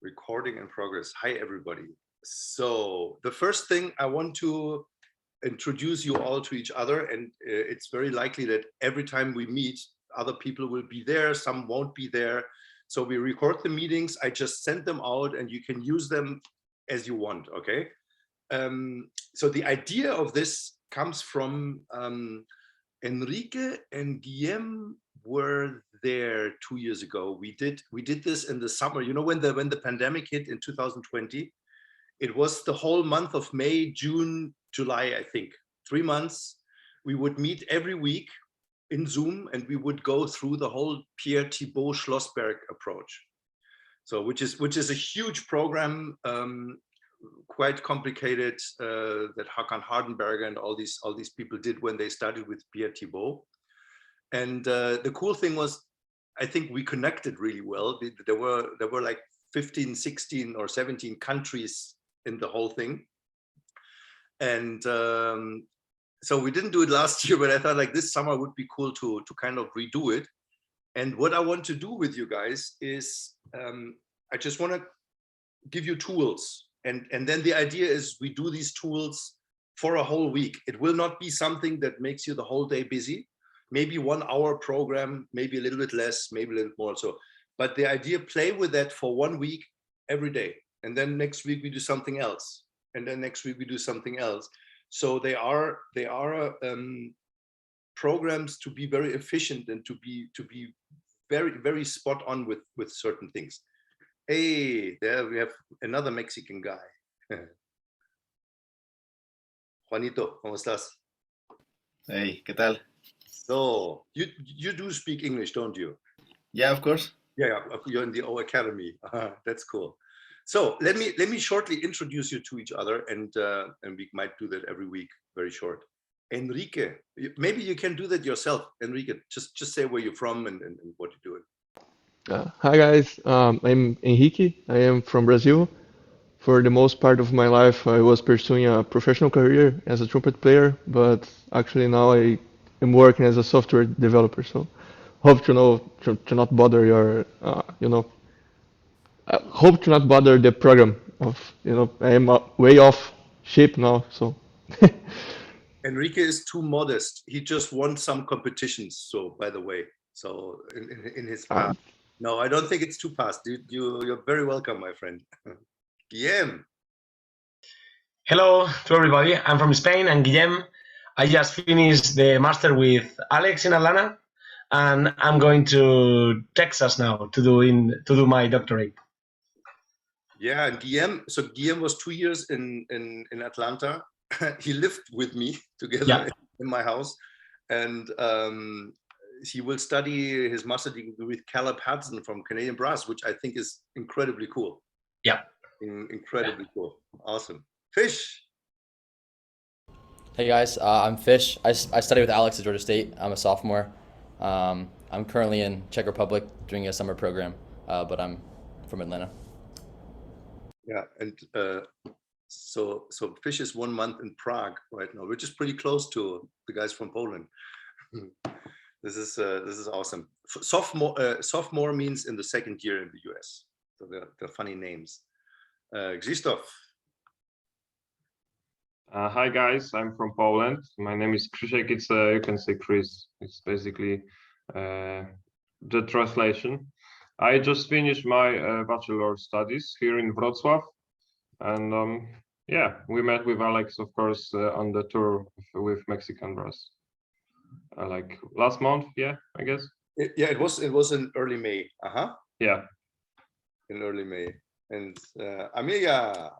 Recording in progress. Hi, everybody. So the first thing I want to introduce you all to each other, and it's very likely that every time we meet, other people will be there, some won't be there. So we record the meetings, I just send them out and you can use them as you want, okay? So the idea of this comes from Enrique and Guillem were there 2 years ago. We did this in the summer. You know, when the pandemic hit in 2020, it was the whole month of May, June, July, I think. 3 months. We would meet every week in Zoom and we would go through the whole Pierre Thibaut Schlossberg approach. So which is a huge program, quite complicated, that Hakan Hardenberger and all these people did when they started with Pierre Thibaut. And the cool thing was, I think we connected really well. There were like 15, 16 or 17 countries in the whole thing. And so we didn't do it last year, but I thought like this summer would be cool to kind of redo it. And what I want to do with you guys is I just want to give you tools. And then the idea is we do these tools for a whole week. It will not be something that makes you the whole day busy. Maybe 1 hour program, maybe a little bit less, maybe a little more. So, but the idea, play with that for 1 week every day. And then next week we do something else. And then next week we do something else. So they are programs to be very efficient and to be very, very spot on with certain things. Hey, there we have another Mexican guy. Juanito, ¿cómo estás? Hey, ¿qué tal? So you do speak English, don't you? Yeah, of course. Yeah, you're in the O Academy. That's cool. So let me shortly introduce you to each other, and we might do that every week, very short. Enrique, maybe you can do that yourself. Enrique, just say where you're from and what you're doing. Hi guys, I'm Henrique. I am from Brazil. For the most part of my life, I was pursuing a professional career as a trumpet player, but actually now I am working as a software developer. So hope to not bother your, hope to not bother the program of, I am way off shape now. So Enrique is too modest. He just won some competitions. So by the way, so in his past. No, I don't think it's too past. You're very welcome, my friend. Guillem. Hello to everybody. I'm from Spain, and Guillem. I just finished the master with Alex in Atlanta, and I'm going to Texas now to do my doctorate. Yeah, and Guillem. So Guillem was 2 years in Atlanta. He lived with me together in my house, and he will study his master degree with Caleb Hudson from Canadian Brass, which I think is incredibly cool. Yeah. Incredibly cool. Awesome. Fish. Hey guys, I'm Fish. I study with Alex at Georgia State. I'm a sophomore. I'm currently in Czech Republic doing a summer program, but I'm from Atlanta. Yeah, and so Fish is 1 month in Prague right now, which is pretty close to the guys from Poland. This is awesome. Sophomore means in the 2nd year in the US. So they're funny names. Krzysztof. Hi guys, I'm from Poland. My name is Krzysiek. It's you can say Chris. It's basically the translation. I just finished my bachelor studies here in Wrocław, and yeah, we met with Alex, of course, on the tour with Mexican Brass. Like last month, yeah, I guess. Yeah, it was in early May. Yeah. In early May. And Amelia.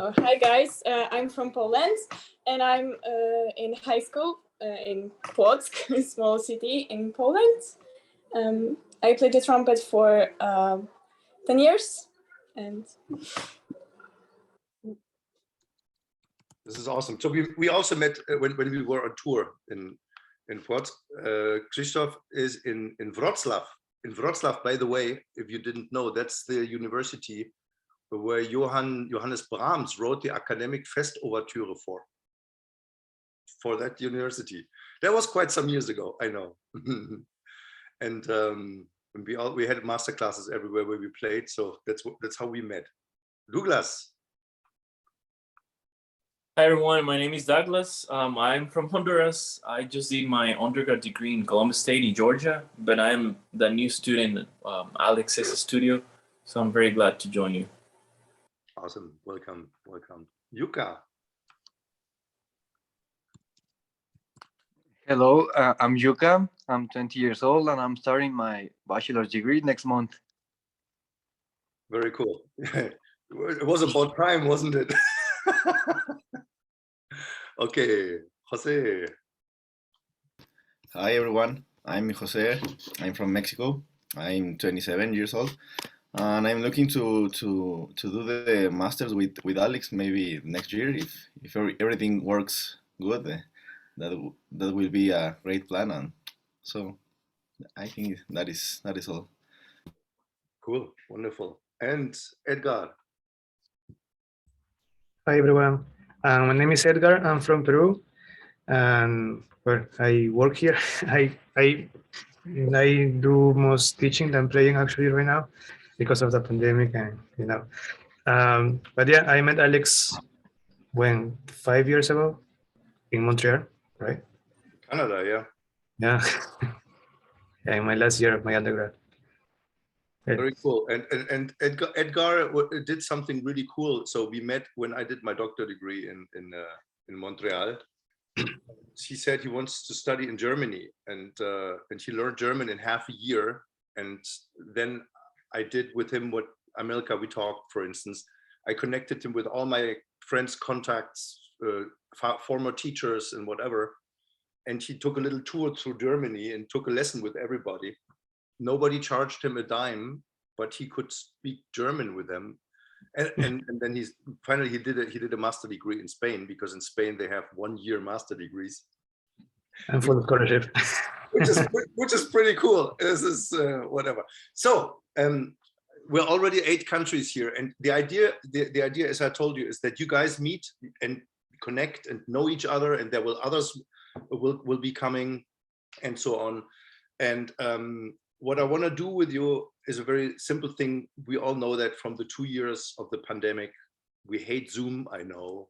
Oh, hi guys, I'm from Poland, and I'm in high school in Płock, a small city in Poland. I played the trumpet for 10 years, and this is awesome. So we also met when we were on tour in Płock. Krzysztof is in Wrocław. In Wrocław, by the way, if you didn't know, that's the university where Johannes Brahms wrote the academic Fest Overture for that university. That was quite some years ago, I know. And And we had master classes everywhere where we played. So that's how we met. Douglas. Hi everyone, my name is Douglas. I'm from Honduras. I just did my undergrad degree in Columbus State in Georgia, but I'm the new student at Alex's studio, so I'm very glad to join you. Awesome, welcome. Yuka. Hello, I'm Yuka. I'm 20 years old and I'm starting my bachelor's degree next month. Very cool. It was about time, wasn't it? Okay, Jose. Hi everyone, I'm Jose. I'm from Mexico. I'm 27 years old, and I'm looking to do the masters with Alex maybe next year if everything works good. That will be a great plan, and so I think that is all. Cool, wonderful. And Edgar. Hi everyone, my name is Edgar. I'm from Peru, and well, I work here. I do most teaching than playing actually right now because of the pandemic, and But yeah, I met Alex when 5 years ago in Montreal, right? Canada, yeah. Yeah, yeah, in my last year of my undergrad. Very cool. And Edgar did something really cool. So we met when I did my doctor degree in Montreal. He said he wants to study in Germany, and he learned German in half a year. And then I did with him what Amelka we talked, for instance. I connected him with all my friends' contacts, former teachers, and whatever. And he took a little tour through Germany and took a lesson with everybody. Nobody charged him a dime, but he could speak German with them. And then he did a master degree in Spain, because in Spain they have 1 year master degrees. And full scholarship. which is pretty cool. This is whatever. So we're already 8 countries here, and the idea, as I told you, is that you guys meet and connect and know each other, and there will others will be coming, and so on. And what I want to do with you is a very simple thing. We all know that from the 2 years of the pandemic, we hate Zoom. I know.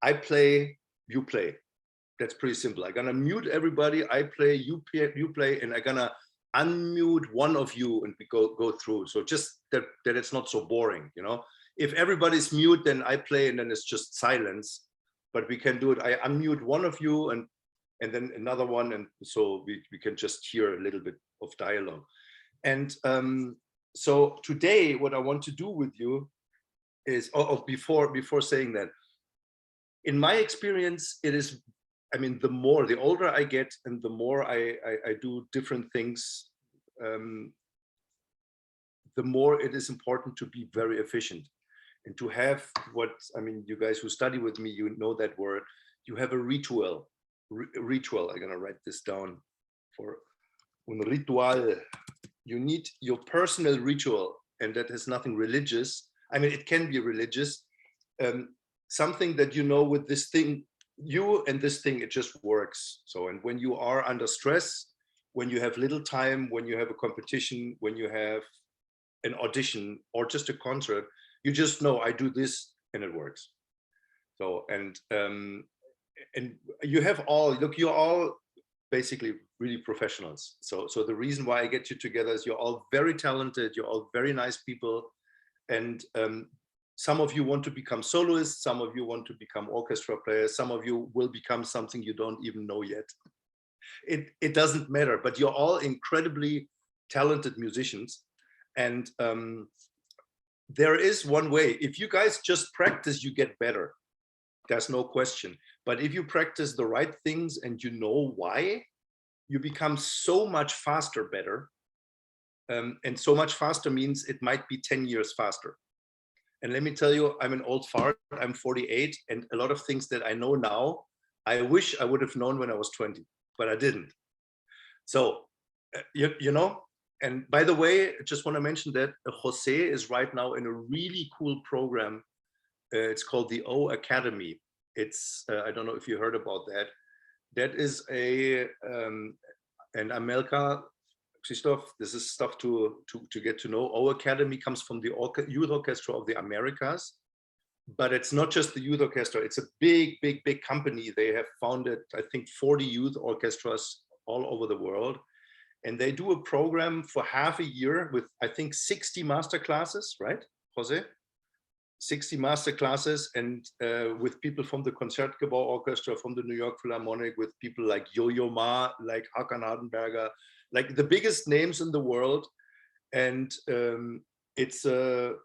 I play, you play. That's pretty simple. I'm gonna mute everybody. I play, you play, and I'm gonna unmute one of you, and we go through. So just that it's not so boring, you know. If everybody's mute, then I play, and then it's just silence. But we can do it. I unmute one of you, and then another one, and so we can just hear a little bit of dialogue. And so today, what I want to do with you is, before saying that, in my experience, it is, I mean, the older I get, and the more I do different things, the more it is important to be very efficient, and to have what, I mean, you guys who study with me, you know that word. You have a ritual. Ritual. I'm gonna write this down. For un ritual. You need your personal ritual, and that has nothing religious. I mean, it can be religious. Something that you know, with this thing, you and this thing, it just works. So, and when you are under stress, when you have little time, when you have a competition, when you have an audition or just a concert, you just know, I do this and it works. So, and you have all, look, you're all basically really professionals. So the reason why I get you together is you're all very talented, you're all very nice people, and some of you want to become soloists, some of you want to become orchestra players, some of you will become something you don't even know yet. It doesn't matter, but you're all incredibly talented musicians. And there is one way. If you guys just practice, you get better. There's no question. But if you practice the right things and you know why, you become so much faster better. And so much faster means it might be 10 years faster. And let me tell you, I'm an old fart. I'm 48, and a lot of things that I know now, I wish I would have known when I was 20, but I didn't. So, you know, and by the way, I just want to mention that Jose is right now in a really cool program. It's called the O Academy. It's, I don't know if you heard about that. That is and Amelka, Christoph, this is stuff to get to know. Our academy comes from the Youth Orchestra of the Americas, but it's not just the youth orchestra. It's a big, big, big company. They have founded, I think, 40 youth orchestras all over the world. And they do a program for half a year with, I think, 60 master classes, right, Jose? 60 master classes, and with people from the Concertgebouw Orchestra, from the New York Philharmonic, with people like Yo-Yo Ma, like Hakan Hardenberger, like the biggest names in the world. And it's a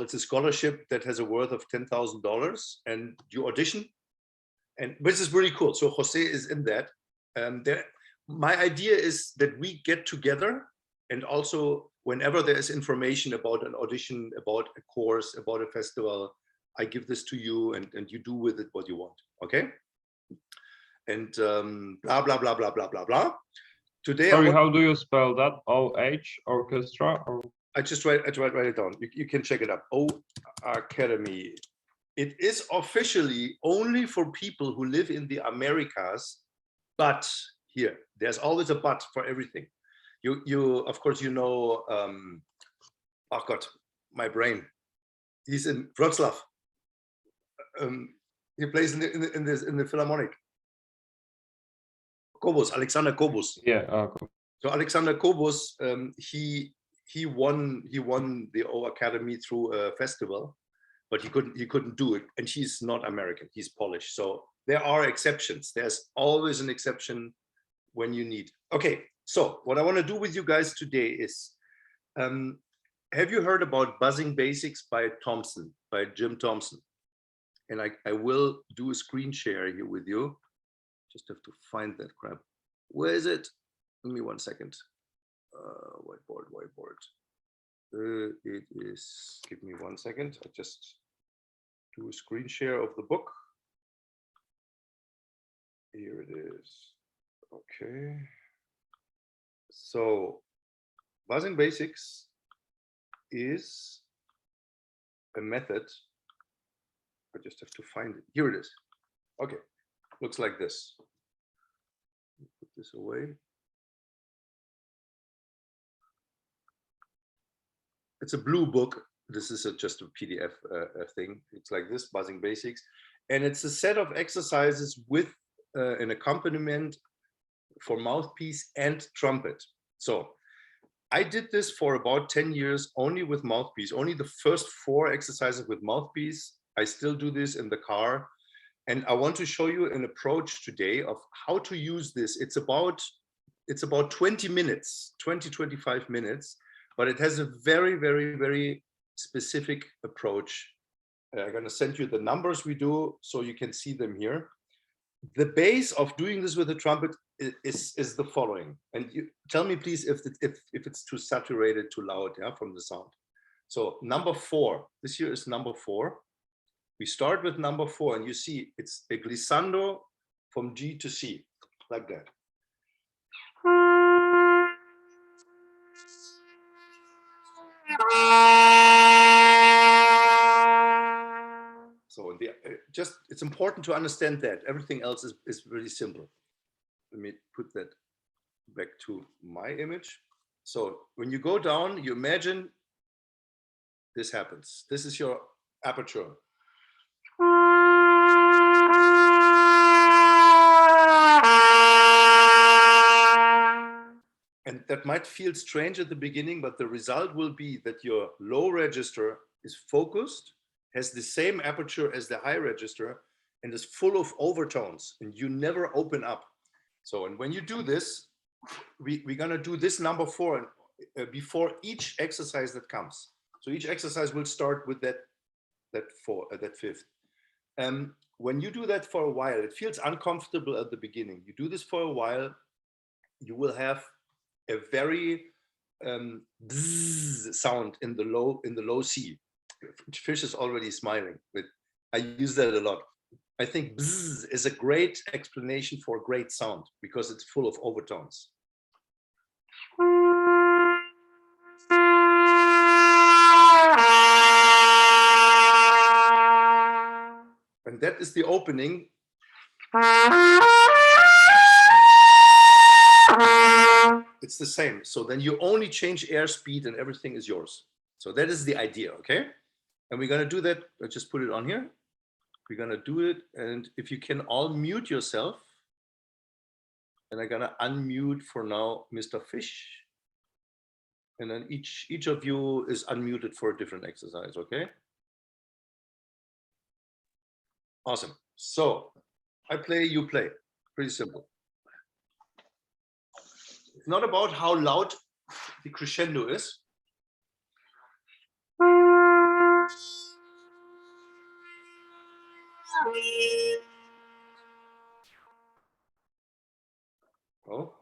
scholarship that has a worth of $10,000, and you audition, and which is really cool. So Jose is in that. My idea is that we get together, and also whenever there is information about an audition, about a course, about a festival, I give this to you, and you do with it what you want. Okay? And blah blah blah blah blah blah blah. Today, sorry, how do you spell that? OH orchestra? Or? I just write it down. You can check it up. O Academy. It is officially only for people who live in the Americas, but here there's always a but for everything. You of course you know. Oh God, my brain. He's in Wrocław. He plays in the Philharmonic. Kobus, Alexander Kobus. Yeah. Okay. So Alexander Kobus, he won the O Academy through a festival, but he couldn't do it, and he's not American, he's Polish. So there are exceptions. There's always an exception when you need. Okay, so what I want to do with you guys today is, have you heard about Buzzing Basics by Jim Thompson? And I will do a screen share here with you. Just have to find that crap. Where is it? Give me 1 second. Whiteboard. It is, give me 1 second. I just do a screen share of the book. Here it is. Okay. So Buzzing Basics is a method. I just have to find it. Here it is. Okay. Looks like this. Put this away. It's a blue book. This is just a PDF thing. It's like this, Buzzing Basics. And it's a set of exercises with an accompaniment for mouthpiece and trumpet. So I did this for about 10 years only with mouthpiece, only the first 4 exercises with mouthpiece. I still do this in the car. And I want to show you an approach today of how to use this. It's about 20 minutes, 25 minutes, but it has a very, very, very specific approach. I'm going to send you the numbers we do so you can see them here. The base of doing this with the trumpet is the following. And you tell me, please, if it's too saturated, too loud, yeah, from the sound. So number 4, this here is number 4. We start with number 4, and you see it's a glissando from G to C, like that. So it's important to understand that. Everything else is really simple. Let me put that back to my image. So when you go down, you imagine this happens. This is your aperture. And that might feel strange at the beginning, but the result will be that your low register is focused, has the same aperture as the high register, and is full of overtones, and you never open up. So, and when you do this, we're gonna do this number 4 before each exercise that comes. So each exercise will start with that 5th. When you do that for a while, it feels uncomfortable at the beginning. You do this for a while, you will have a very bzzz sound in the low C. Fish is already smiling, but I use that a lot. I think bzzz is a great explanation for great sound because it's full of overtones. And that is the opening. It's it's the same. So then you only change airspeed and everything is yours. So that is the idea, okay? And we're gonna do that. Let's just put it on here. We're gonna do it, and if you can all mute yourself, and I'm gonna unmute for now Mr. Fish, and then each of you is unmuted for a different exercise, okay? Awesome. So I play, you play. Pretty simple. It's not about how loud the crescendo is. Oh.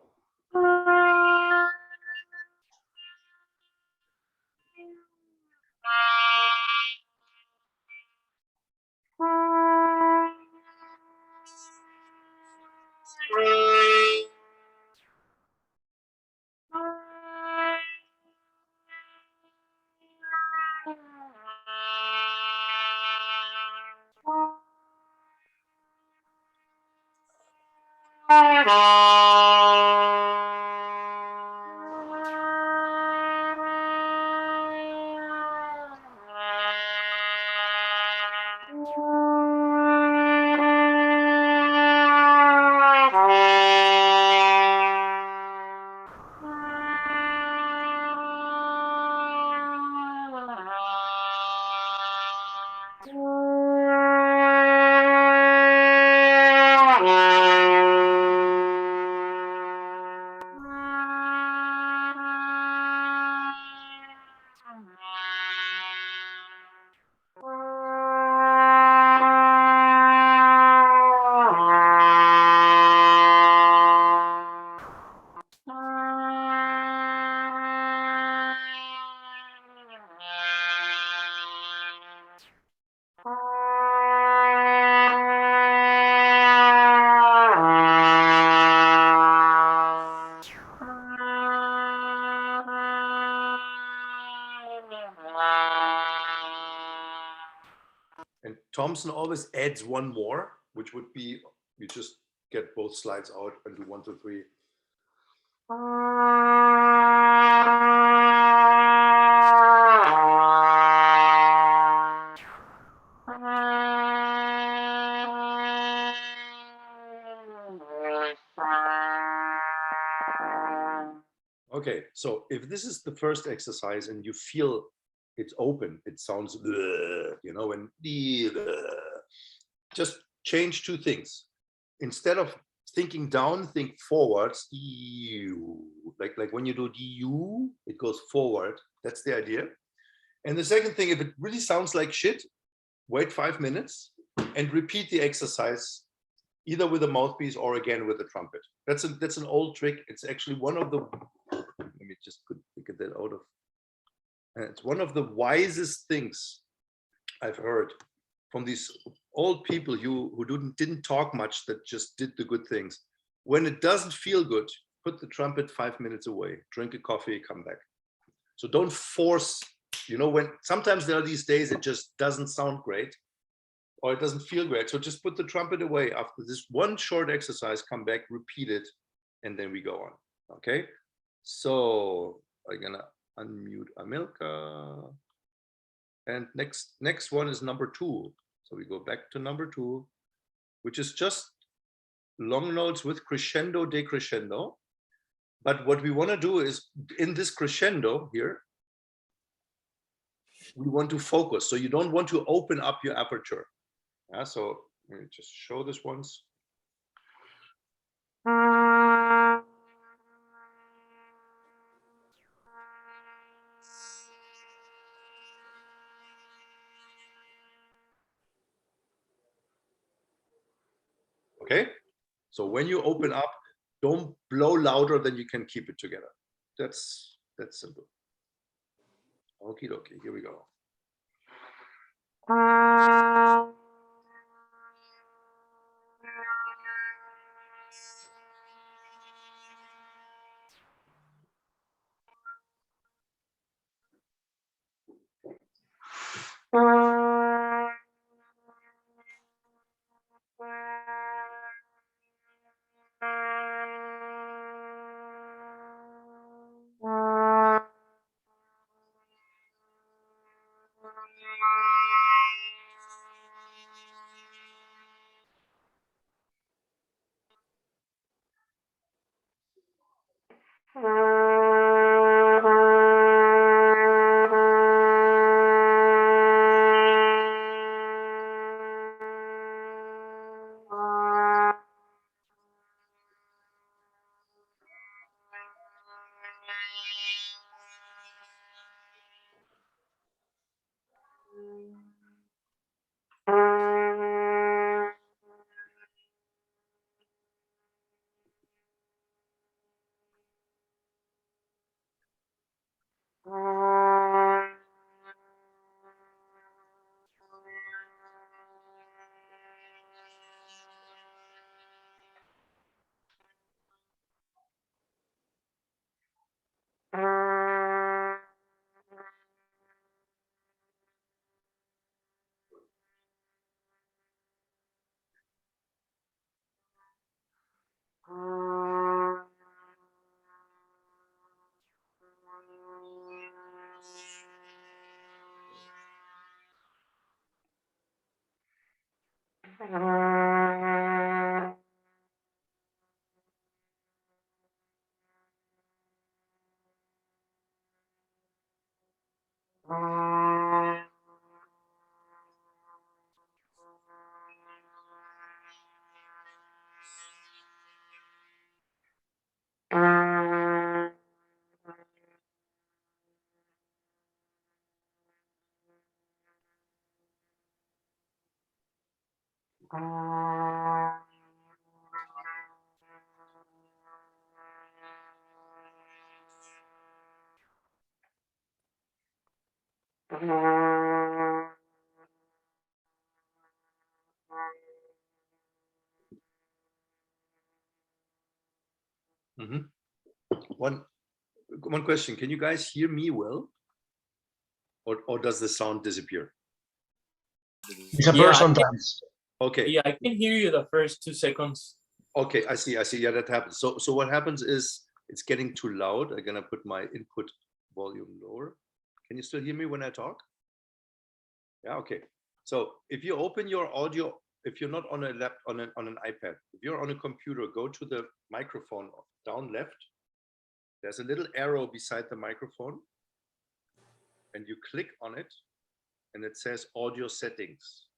And Thompson always adds one more, which would be, you just get both slides out and do 1, 2, 3. Okay, so if this is the first exercise and you feel it's open, it sounds, you know, and just change two things. Instead of thinking down, think forwards. Like when you do du, it goes forward. That's the idea. And the second thing, if it really sounds like shit, wait 5 minutes and repeat the exercise either with a mouthpiece or again with the trumpet. That's an old trick. It's actually one of the, let me just get that out of, it's one of the wisest things I've heard from these old people who didn't talk much, that just did the good things. When it doesn't feel good, put the trumpet 5 minutes away, drink a coffee, come back. So don't force, you know, when sometimes there are these days it just doesn't sound great or it doesn't feel great. So just put the trumpet away after this one short exercise, come back, repeat it, and then we go on. Okay. So I'm gonna unmute Amilka. And next one is number 2. So we go back to number 2, which is just long notes with crescendo, decrescendo. But what we want to do is in this crescendo here, we want to focus. So you don't want to open up your aperture. Yeah, so let me just show this once. Okay, so when you open up, don't blow louder than you can keep it together. That's simple. Okie dokie, here we go. Mhm. One question. Can you guys hear me well? Or does the sound disappear? Disappear Yeah, sometimes. Okay. yeah, I can hear you the first 2 seconds. Okay, I see. Yeah, that happens. So what happens is it's getting too loud. I'm gonna put my input volume lower. Can you still hear me when I talk? Yeah, okay. So if you open your audio, if you're not on a on an iPad, if you're on a computer, go to the microphone down left. There's a little arrow beside the microphone, and you click on it, and it says audio settings.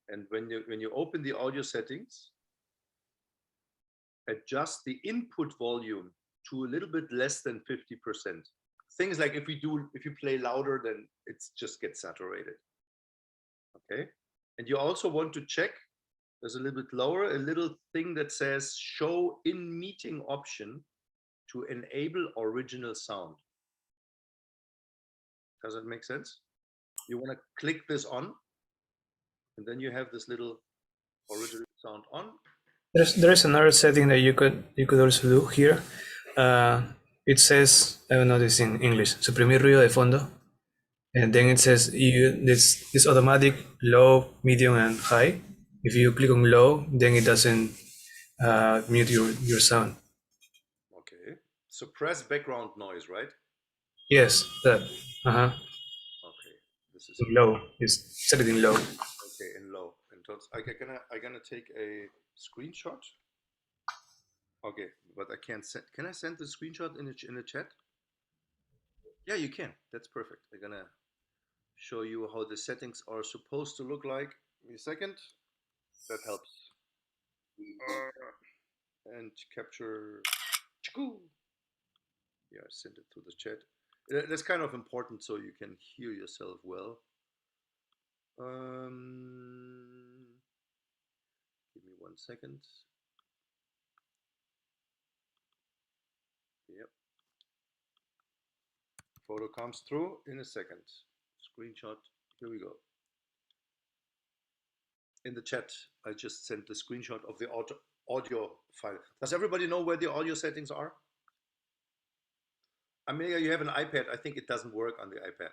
And when you open the audio settings, adjust the input volume to a little bit less than 50%. Things like if you play louder, then it just gets saturated. Okay. And you also want to check, there's a little bit lower, a little thing that says show in meeting option to enable original sound. Does that make sense? You want to click this on, and then you have this little original sound on. There's another setting that you could also do here. It says, I don't know this in English, suprimir ruido de fondo, and then it says this automatic low, medium, and high. If you click on low, then it doesn't mute your sound. Okay. Suppress background noise, right? Yes, that. Okay. This is Low. It's set it in low. okay in low. And I'm gonna take a screenshot. Okay, but I can't send. Can I send the screenshot in the chat? Yeah, you can. That's perfect. I'm gonna show you how the settings are supposed to look like. Give me a second. That helps. And capture. Yeah, send it to the chat. That's kind of important so you can hear yourself well. Give me 1 second. Yep. Photo comes through in a second. Screenshot. Here we go. In the chat, I just sent the screenshot of the audio file. Does everybody know where the audio settings are? Amelia, you have an iPad. I think it doesn't work on the iPad.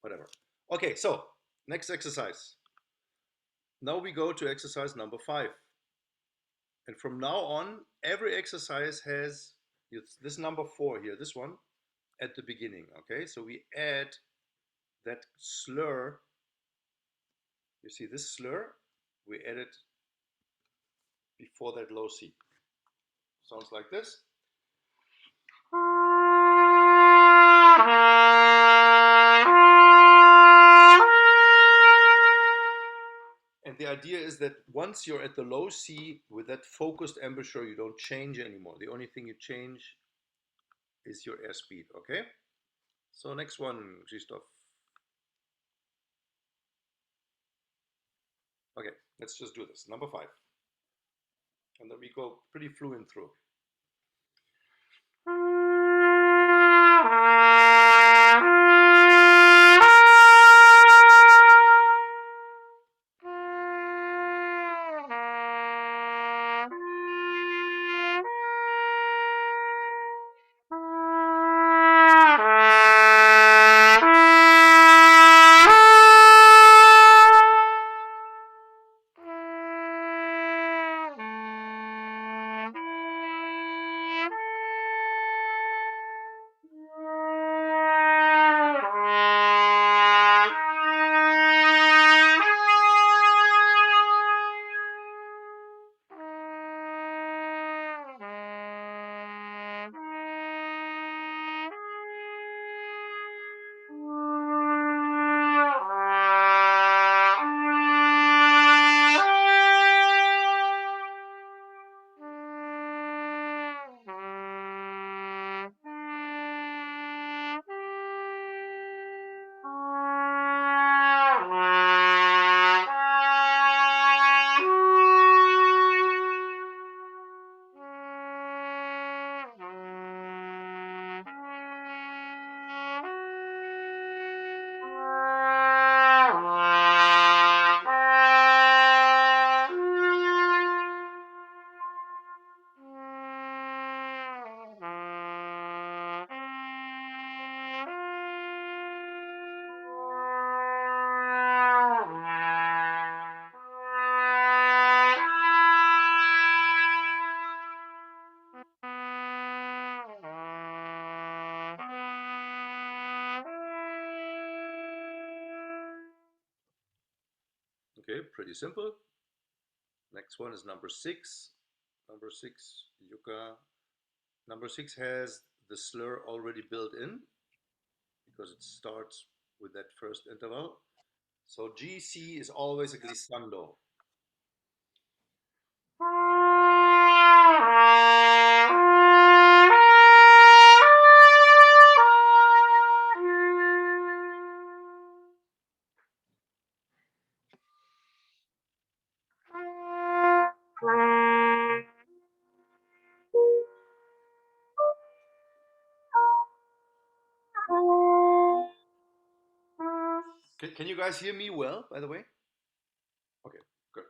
Whatever. Okay, so next exercise. Now we go to exercise number 5. And from now on, every exercise has this number 4 here, this one, at the beginning. Okay, so we add that slur, you see this slur, we add it before that low C. Sounds like this. And the idea is that once you're at the low C with that focused embouchure, you don't change anymore. The only thing you change is your airspeed, okay? So next one, Christoph. Okay, let's just do this. Number 5. And then we go pretty fluent through. Okay, pretty simple. Next one is number 6. Number 6, Yuka. Number 6 has the slur already built in because it starts with that first interval. So GC is always a glissando. Can you guys hear me well, by the way? Okay, good.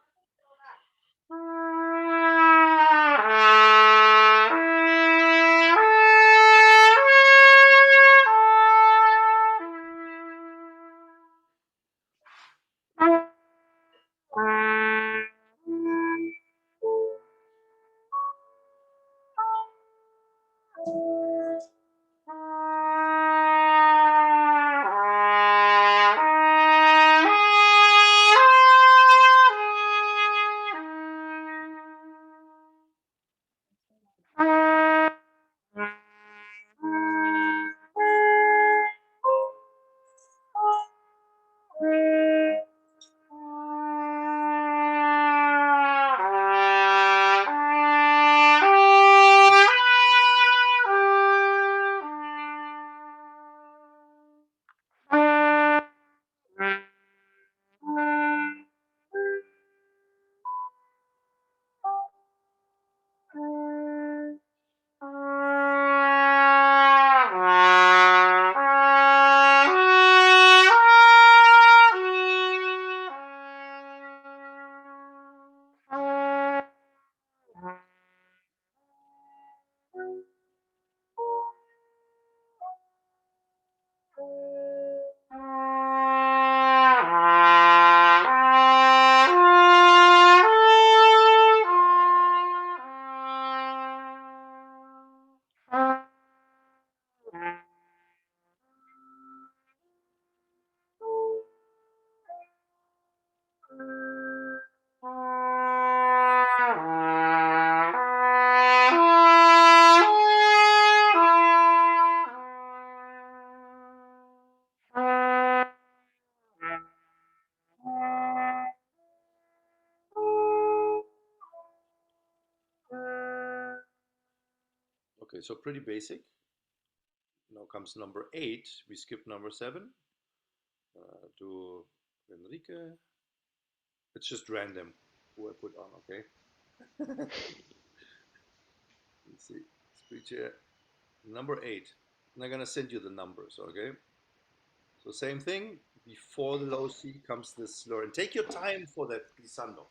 Okay, so pretty basic. Now comes number 8. We skip number 7. To Enrique. It's just random who I put on, okay? Let's see. Speech here. Number 8. And I'm gonna send you the numbers, okay? So same thing. Before the low C comes this slur. And take your time for that glissando.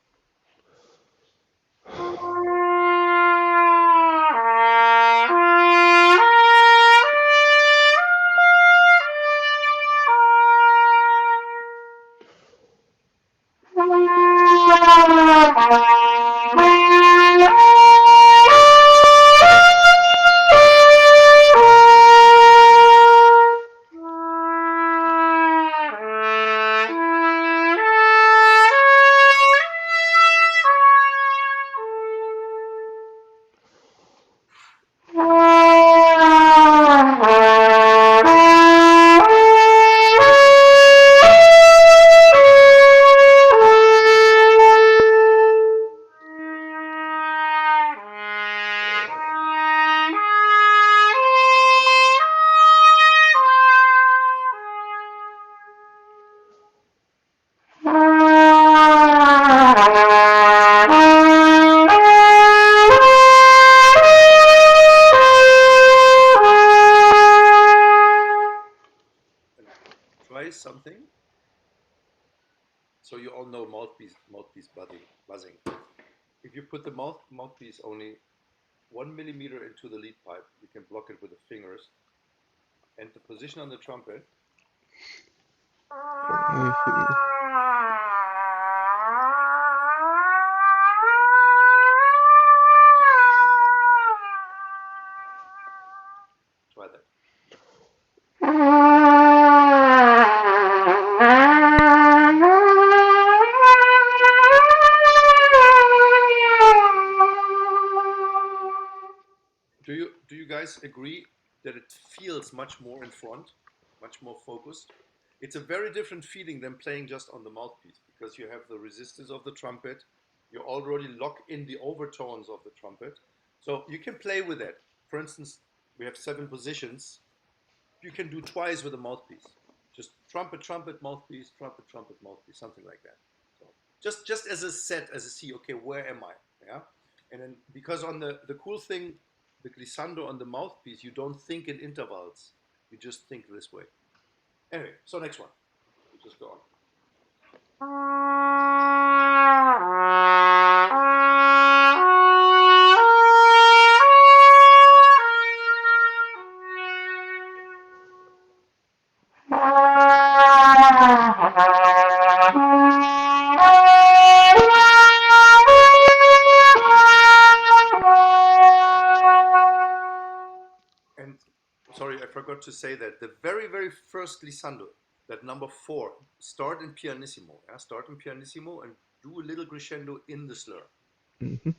Try something. So you all know mouthpiece buzzing. If you put the mouthpiece only 1 millimeter into the lead pipe, you can block it with the fingers. And the position on the trumpet. Try that. Do you guys agree that it feels much more in front, much more focused? It's a very different feeling than playing just on the mouthpiece, because you have the resistance of the trumpet. You already lock in the overtones of the trumpet. So you can play with it. For instance, we have 7 positions. You can do twice with a mouthpiece. Just trumpet, trumpet, mouthpiece, trumpet, trumpet, mouthpiece, something like that. So just as a set, as a see, okay, where am I? Yeah. And then because on the cool thing, the glissando on the mouthpiece, you don't think in intervals. You just think this way. Anyway, so next one. We just go on. And sorry, I forgot to say that the very first glissando, that number 4, start in pianissimo. Yeah? Start in pianissimo and do a little crescendo in the slur. Mhm.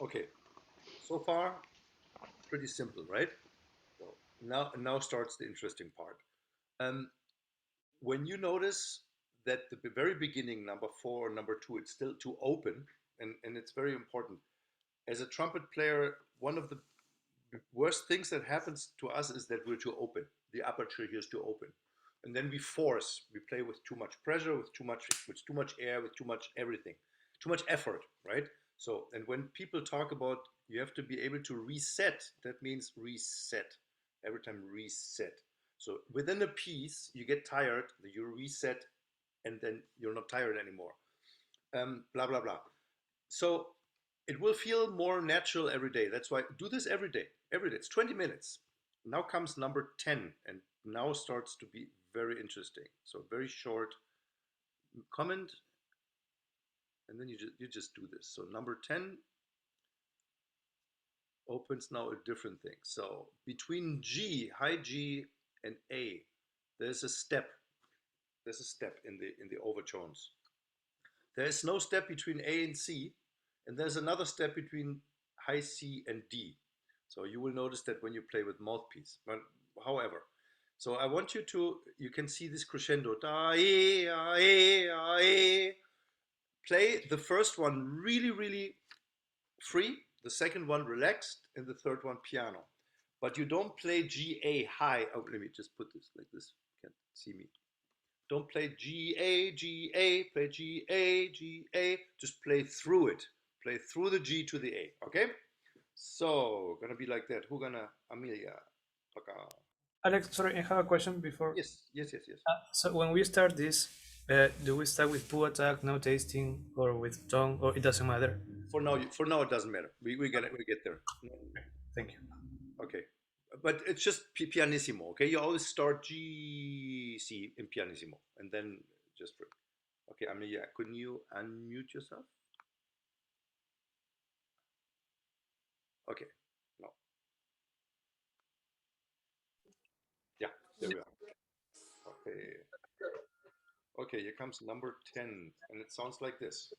Okay, so far pretty simple, right? So now starts the interesting part. Um, when you notice that the very beginning, number 4 or number 2, it's still too open, and it's very important. As a trumpet player, one of the worst things that happens to us is that we're too open. The aperture here is too open. And then we play with too much pressure, with too much air, with too much everything, too much effort, right? So, and when people talk about you have to be able to reset, that means reset. Every time reset. So within a piece, you get tired, you reset, and then you're not tired anymore. Blah, blah, blah. So it will feel more natural every day. That's why do this every day. Every day. It's 20 minutes. Now comes number 10, and now starts to be very interesting. So very short comment, and then you just do this. So number 10 opens now a different thing. So between G, high G, and A, there's a step. There's a step in the overtones. There is no step between A and C, and there's another step between high C and D. So you will notice that when you play with mouthpiece. But however, so I want you to, you can see this crescendo. Da, e, a, e, a, e. Play the first one really, really free, the second one relaxed, and the third one piano. But you don't play G, A high. Oh, let me just put this like this. You can't see me. Don't play G, A, G, A, play G, A, G, A. Just play through it. Play through the G to the A, okay? So, gonna be like that. Who gonna, Amelia? Alex, sorry, I have a question before. Yes. So when we start this, do we start with full attack, no tasting, or with tongue, or it doesn't matter? For now, it doesn't matter. We get there. Thank you. Okay, but it's just pianissimo. Okay, you always start G, C in pianissimo, and then just free. Okay, Amelia, couldn't you unmute yourself? Okay, no. Yeah, there we are. Okay. Okay, here comes number 10, and it sounds like this.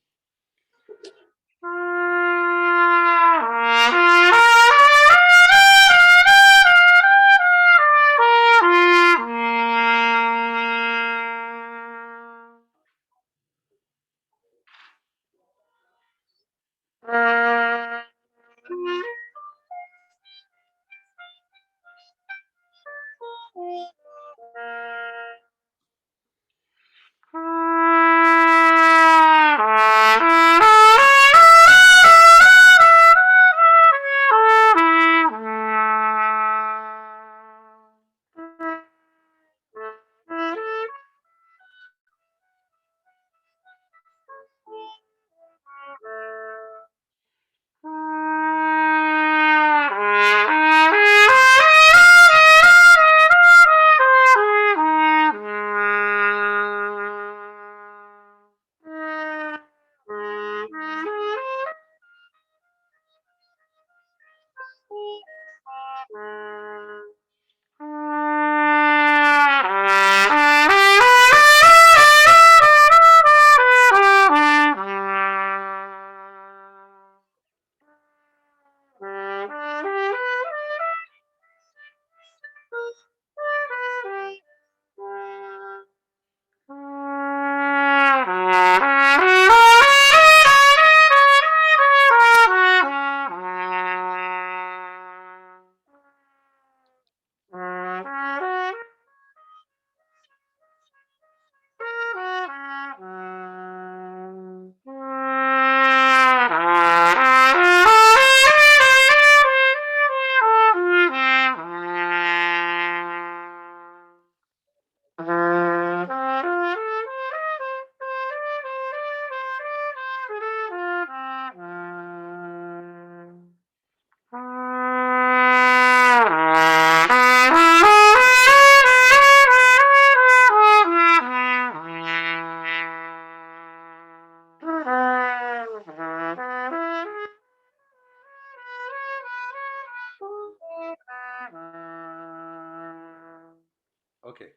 Okay.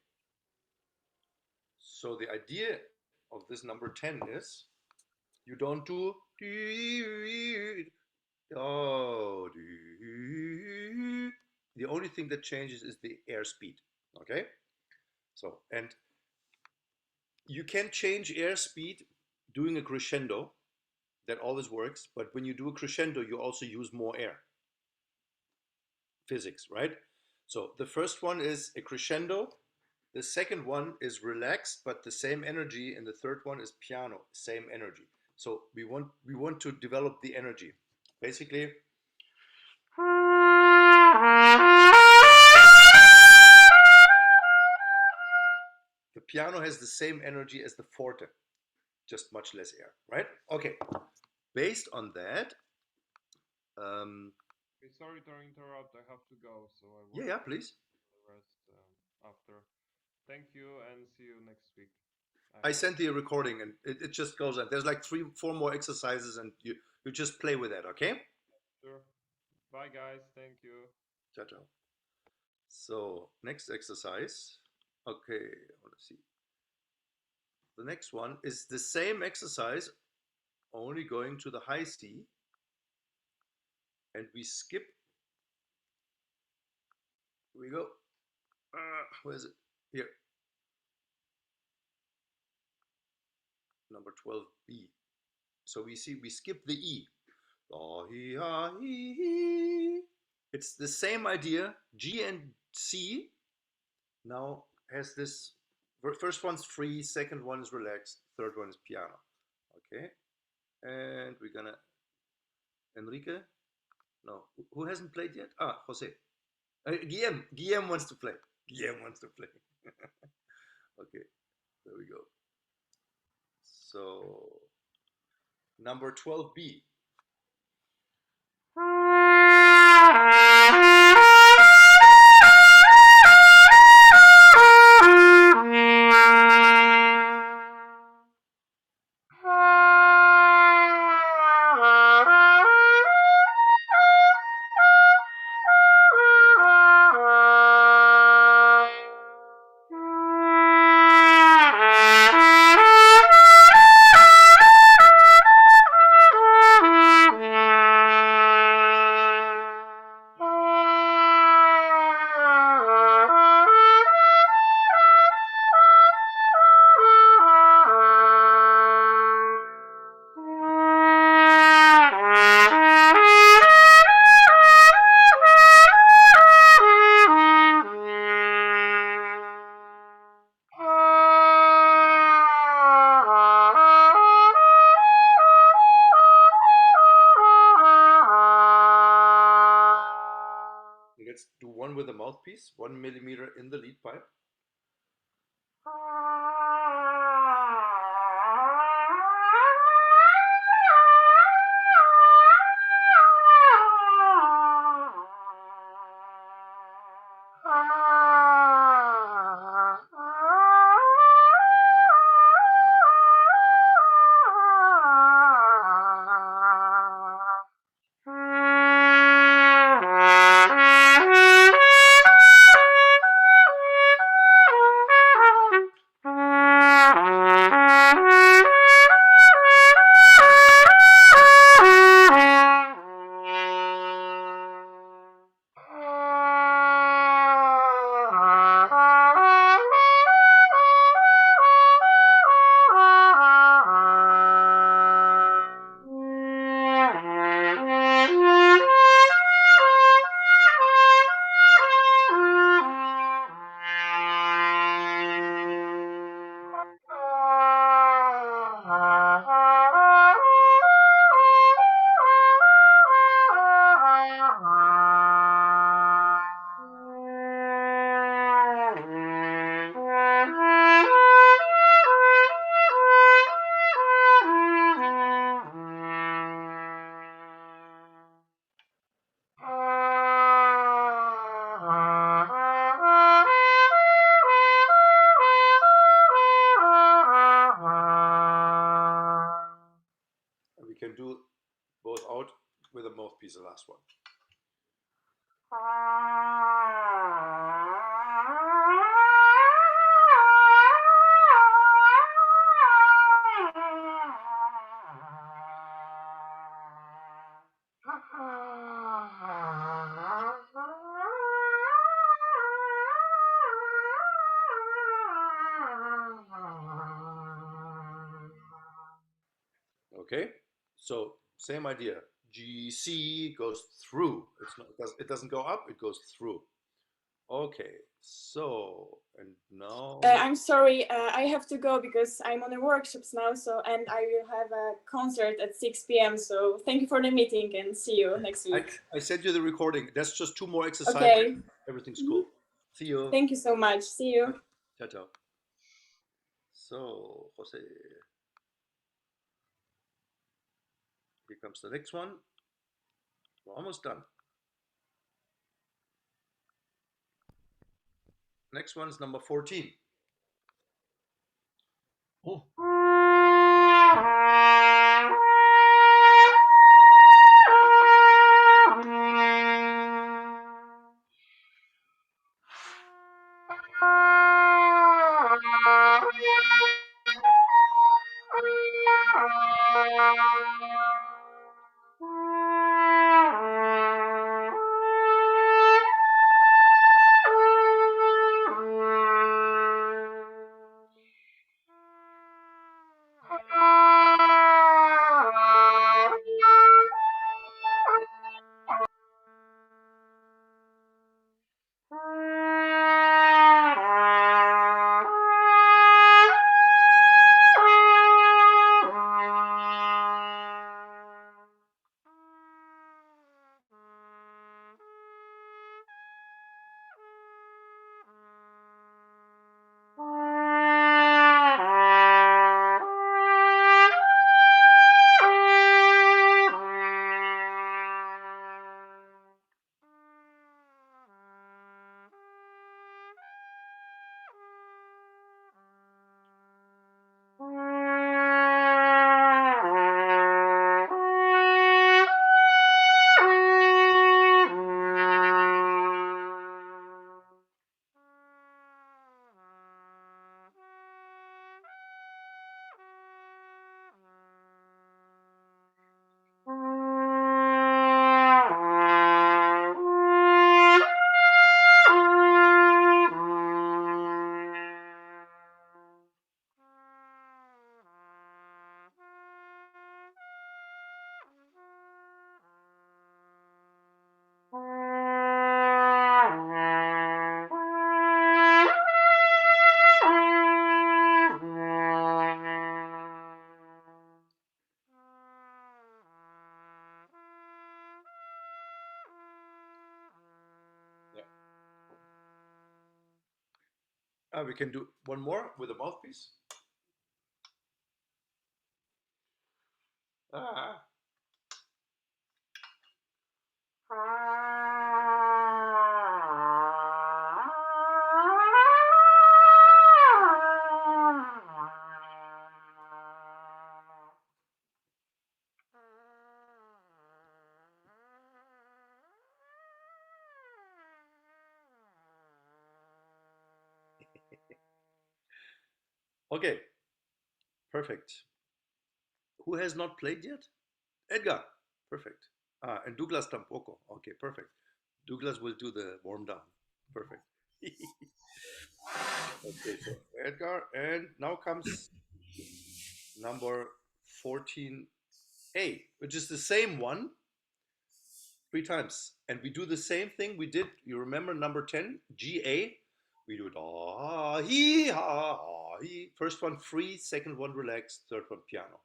So the idea of this number 10 is you don't do oh, the only thing that changes is the air speed. Okay. So, and you can change air speed doing a crescendo. That always works. But when you do a crescendo, you also use more air. Physics, right? So the first one is a crescendo. The second one is relaxed, but the same energy. And the third one is piano, same energy. So we want to develop the energy. Basically, the piano has the same energy as the forte, just much less air, right? Okay. Based on that, Sorry to interrupt. I have to go, so I will Yeah, please. the rest after. Thank you, and see you next week. I sent you a recording, and it just goes on. There's like 3-4 more exercises, and you just play with that, okay? Sure. Bye, guys. Thank you. Ciao, ciao. So next exercise. Okay, let's see. The next one is the same exercise, only going to the high C, and we skip. Here we go. Where is it? Here. Number 12B. So we skip the E. It's the same idea. G and C now has this. First one's free, second one is relaxed, third one is piano. Okay, and we're gonna. Enrique? No, who hasn't played yet? Jose. Guillem wants to play. Guillem wants to play. Okay, there we go. So number 12B. Let's do one with a mouthpiece, 1 millimeter in the lead pipe. We can do both out with a mouthpiece, the last one. Okay, so same idea. G, C goes through. It doesn't go up, it goes through. Okay, so, and now. I'm sorry, I have to go because I'm on the workshops now. So, and I will have a concert at 6 p.m. So, thank you for the meeting and see you next week. I sent you the recording. That's just 2 more exercises. Okay. Everything's cool. See you. Thank you so much. See you. Ciao, ciao. So, Jose. Here comes the next one. We're almost done. Next one is number 14. Oh. We can do one more with a mouthpiece. Ah. Okay, perfect. Who has not played yet? Edgar, perfect. And Douglas tampoco. Okay, perfect. Douglas will do the warm down. Perfect. Okay, so Edgar, and now comes number 14A, which is the same one 3 times. And we do the same thing we did. You remember number 10, G-A? We do da, he, ha, ha, he. First one free, second one relaxed, third one piano.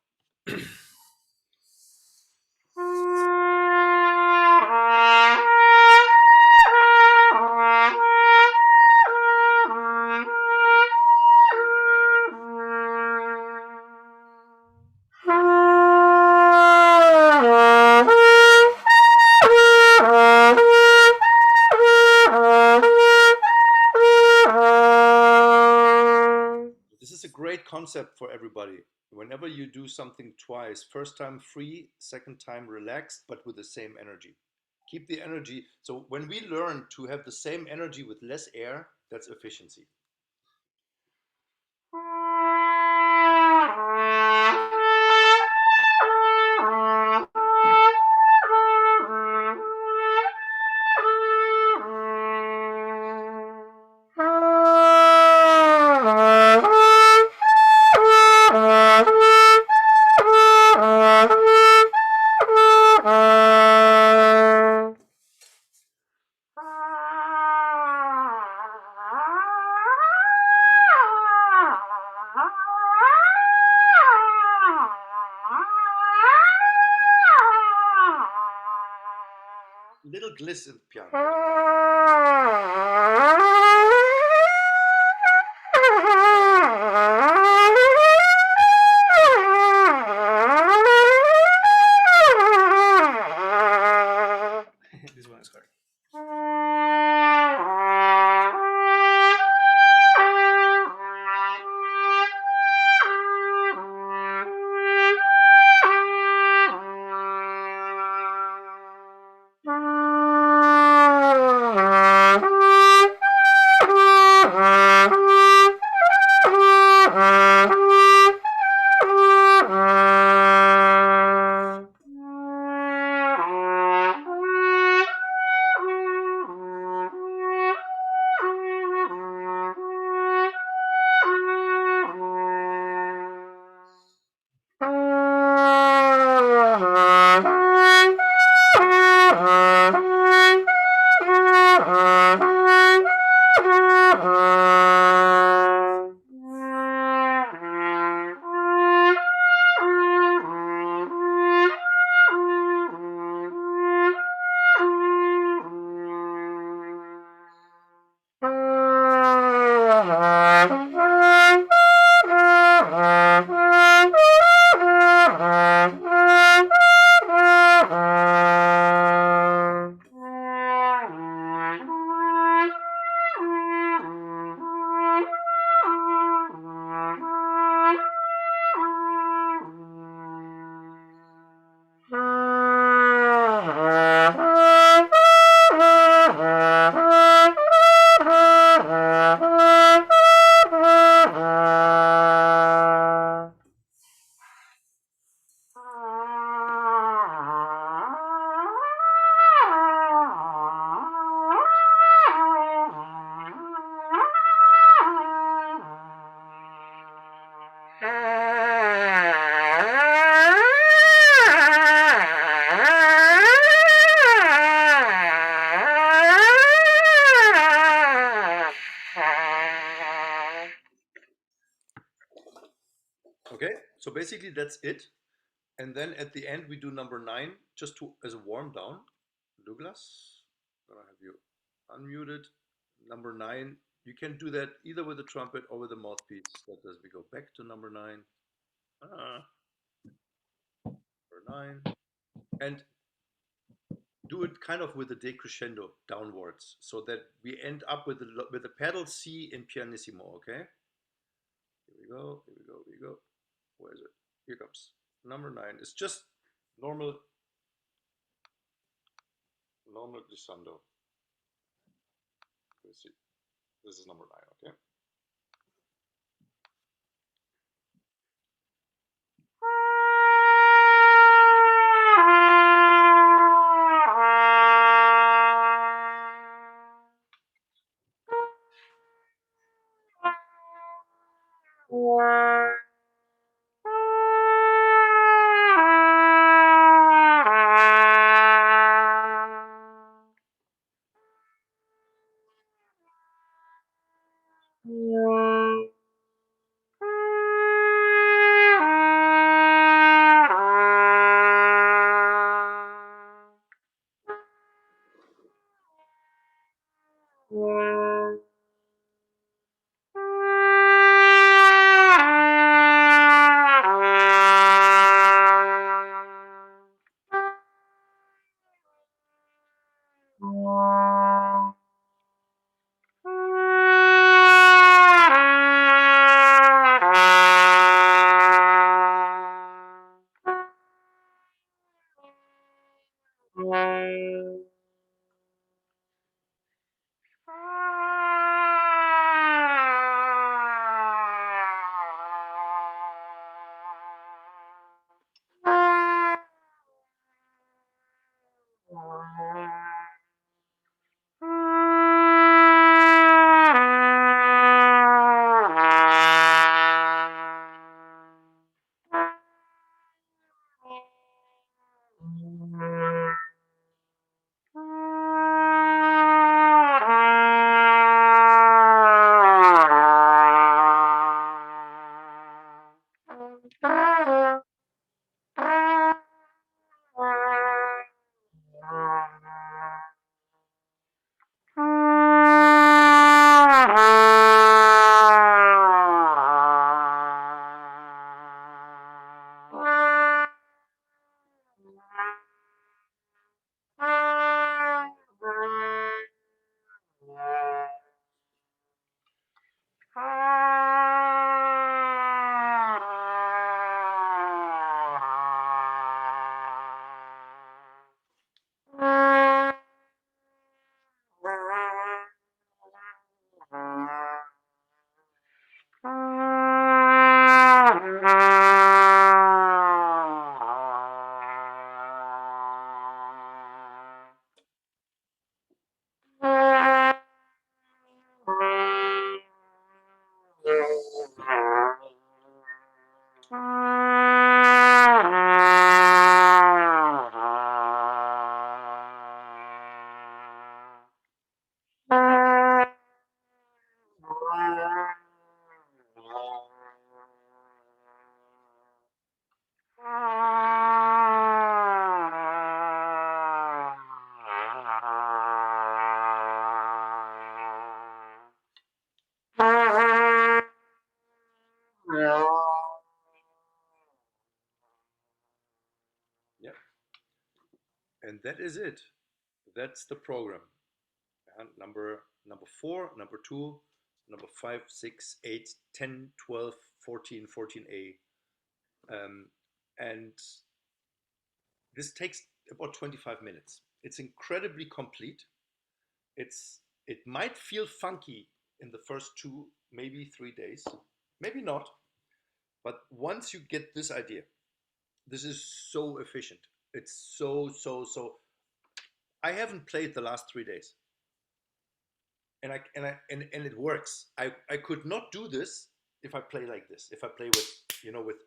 This is a great concept for everybody. Whenever you do something twice, first time free, second time relaxed, but with the same energy. Keep the energy. So when we learn to have the same energy with less air, that's efficiency. Little gliss in the piano. Okay, so basically that's it. And then at the end we do number 9 just to as a warm down. Douglas, gonna have you unmuted. Number 9, you can do that either with the trumpet or with the mouthpiece. That as we go back to number 9. Number 9. And do it kind of with a decrescendo downwards so that we end up with the pedal C in pianissimo, okay? Here we go, here we go, here we go. Where is it? Here comes. Number 9. It's just normal glissando. Let's see. This is number 9, okay? Yeah, and that is it. That's the program. And number 4, number 2, number 5, 6, 8, 10, 12, 14, 14A. And this takes about 25 minutes. It's incredibly complete. It might feel funky in the first 2, maybe 3 days, maybe not. But once you get this idea, this is so efficient. It's so. I haven't played the last 3 days, and it works. I could not do this if I play like this. If I play with with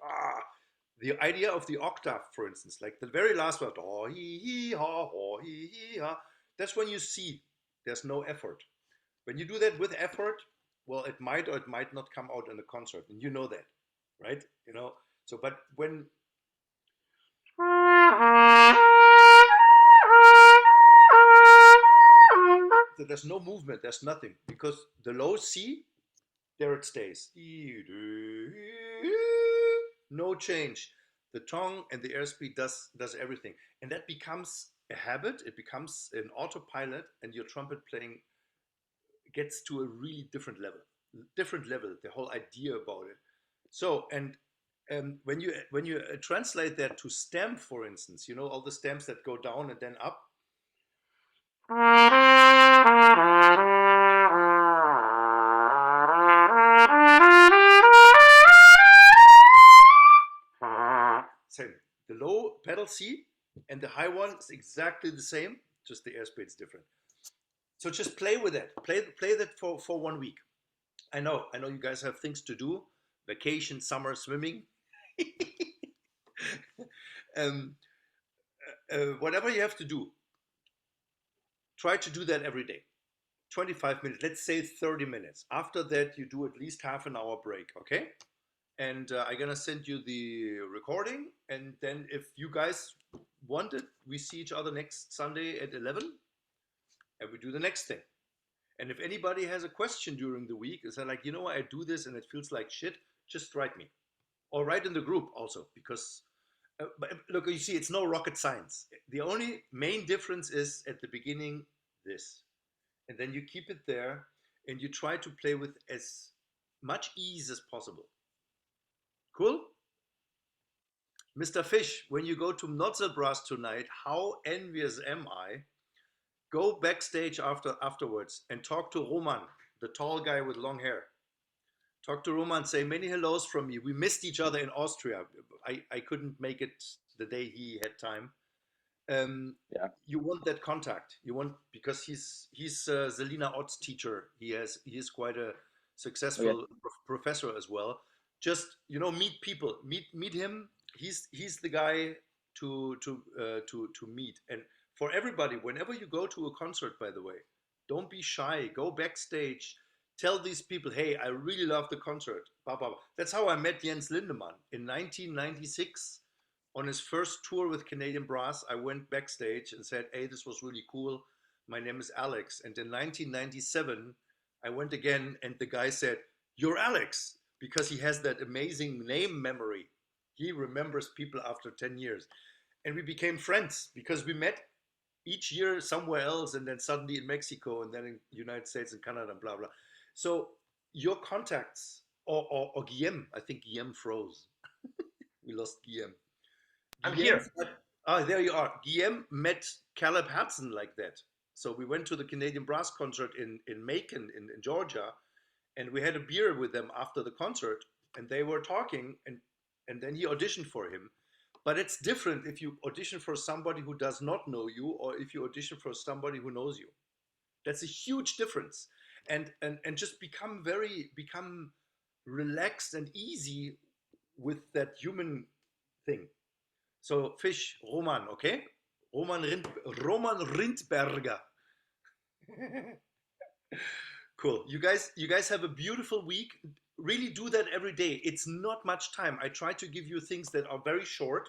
the idea of the octave, for instance, like the very last one, oh, hee, hee, ha, oh, hee, hee, ha. That's when you see there's no effort. When you do that with effort, well, it might or it might not come out in the concert, and you know that, right? You know, so but when there's no movement, there's nothing, because the low C, there it stays. No change. The tongue and the airspeed does everything, and that becomes a habit. It becomes an autopilot, and your trumpet playing gets to a really different level. Different level. The whole idea about it. So, and when you translate that to stamp, for instance, you know all the stamps that go down and then up. Same. The low pedal C and the high one is exactly the same, just the airspeed is different. So just play with that. Play that for 1 week. I know you guys have things to do, vacation, summer, swimming. Whatever you have to do, try to do that every day. 25 minutes, let's say 30 minutes. After that, you do at least half an hour break, okay? And I'm gonna send you the recording, and then if you guys want it, we see each other next Sunday at 11, and we do the next thing. And if anybody has a question during the week, is that like, you know, I do this and it feels like shit, just write me. Or write in the group also, because but look, you see, it's no rocket science. The only main difference is at the beginning, this. And then you keep it there, and you try to play with as much ease as possible. Cool? Mr. Fish, when you go to Notzelbrass tonight, how envious am I? Go backstage afterwards and talk to Roman, the tall guy with long hair. Talk to Roman, say many hellos from me. We missed each other in Austria. I couldn't make it the day he had time. Yeah. You want that contact. You want, because he's Zelina Ott's teacher. He is quite a successful professor as well. Just, you know, meet people. Meet him. He's the guy to meet. And for everybody, whenever you go to a concert, by the way, don't be shy. Go backstage. Tell these people, hey, I really love the concert. Blah, blah, blah. That's how I met Jens Lindemann in 1996. On his first tour with Canadian Brass, I went backstage and said, hey, this was really cool. My name is Alex. And in 1997, I went again, and the guy said, you're Alex, because he has that amazing name memory. He remembers people after 10 years. And we became friends because we met each year somewhere else, and then suddenly in Mexico, and then in the United States and Canada, and blah, blah. So your contacts, or Guillaume, I think Guillaume froze. We lost Guillaume. I'm here. There you are. Guillaume met Caleb Hudson like that. So we went to the Canadian Brass concert in Macon in Georgia, and we had a beer with them after the concert, and they were talking, and then he auditioned for him. But it's different if you audition for somebody who does not know you, or if you audition for somebody who knows you. That's a huge difference. And just become relaxed and easy with that human thing. So Fish, Roman, okay? Roman Rindberger. Cool. You guys have a beautiful week. Really do that every day. It's not much time. I try to give you things that are very short,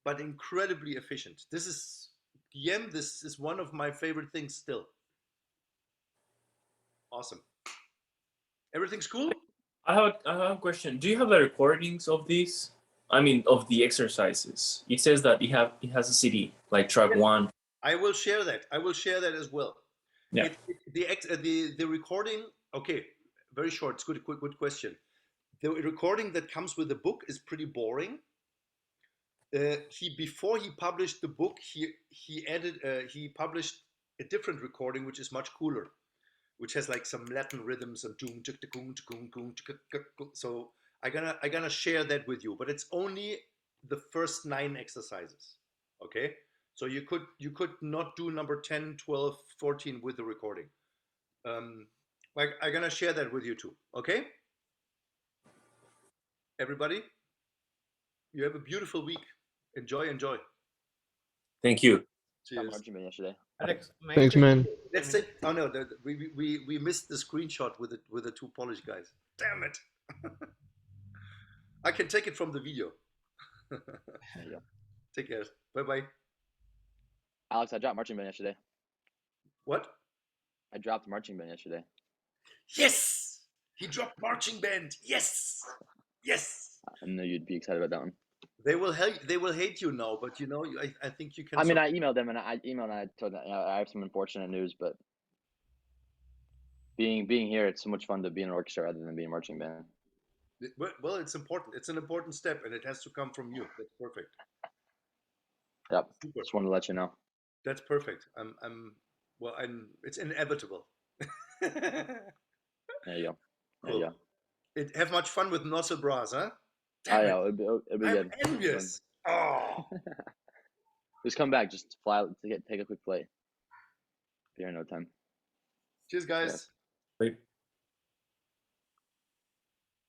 but incredibly efficient. This is, Guillaume, this is one of my favorite things still. Awesome. Everything's cool? I have a question. Do you have the recordings of these? I mean, of the exercises. It says that it has a CD, like track 1. I will share that. I will share that as well. Yeah. The recording, okay, very short. It's good question. The recording that comes with the book is pretty boring. Before he published the book, he published a different recording which is much cooler, which has like some Latin rhythms and doom. So I'm gonna share that with you, but it's only the first 9 exercises. Okay, so you could not do number 10, 12, 14 with the recording. I'm gonna share that with you too. Okay, everybody, you have a beautiful week. Enjoy. Thank you. Cheers. Alex, Thanks, man. let's take. Oh no, we missed the screenshot with the two Polish guys. Damn it! I can take it from the video. There you go. Take care. Bye bye. Alex, I dropped marching band yesterday. What? I dropped marching band yesterday. Yes, he dropped marching band. Yes, yes. I knew you'd be excited about that one. They will hate. They will hate you now, but you know, I think you can. I mean, I emailed them and I told them, I have some unfortunate news, but being here, it's so much fun to be in an orchestra rather than be in a marching band. Well, it's important. It's an important step, and it has to come from you. That's perfect. Yep. Super. Just wanted to let you know. That's perfect. It's inevitable. There you go. There Cool. you go. Have much fun with Nosse Bras, huh? Oh Damn yeah, it. it'll be I'm good. envious. Oh. Just come back. Just fly out take a quick flight. Be here in no time. Cheers, guys. Wait.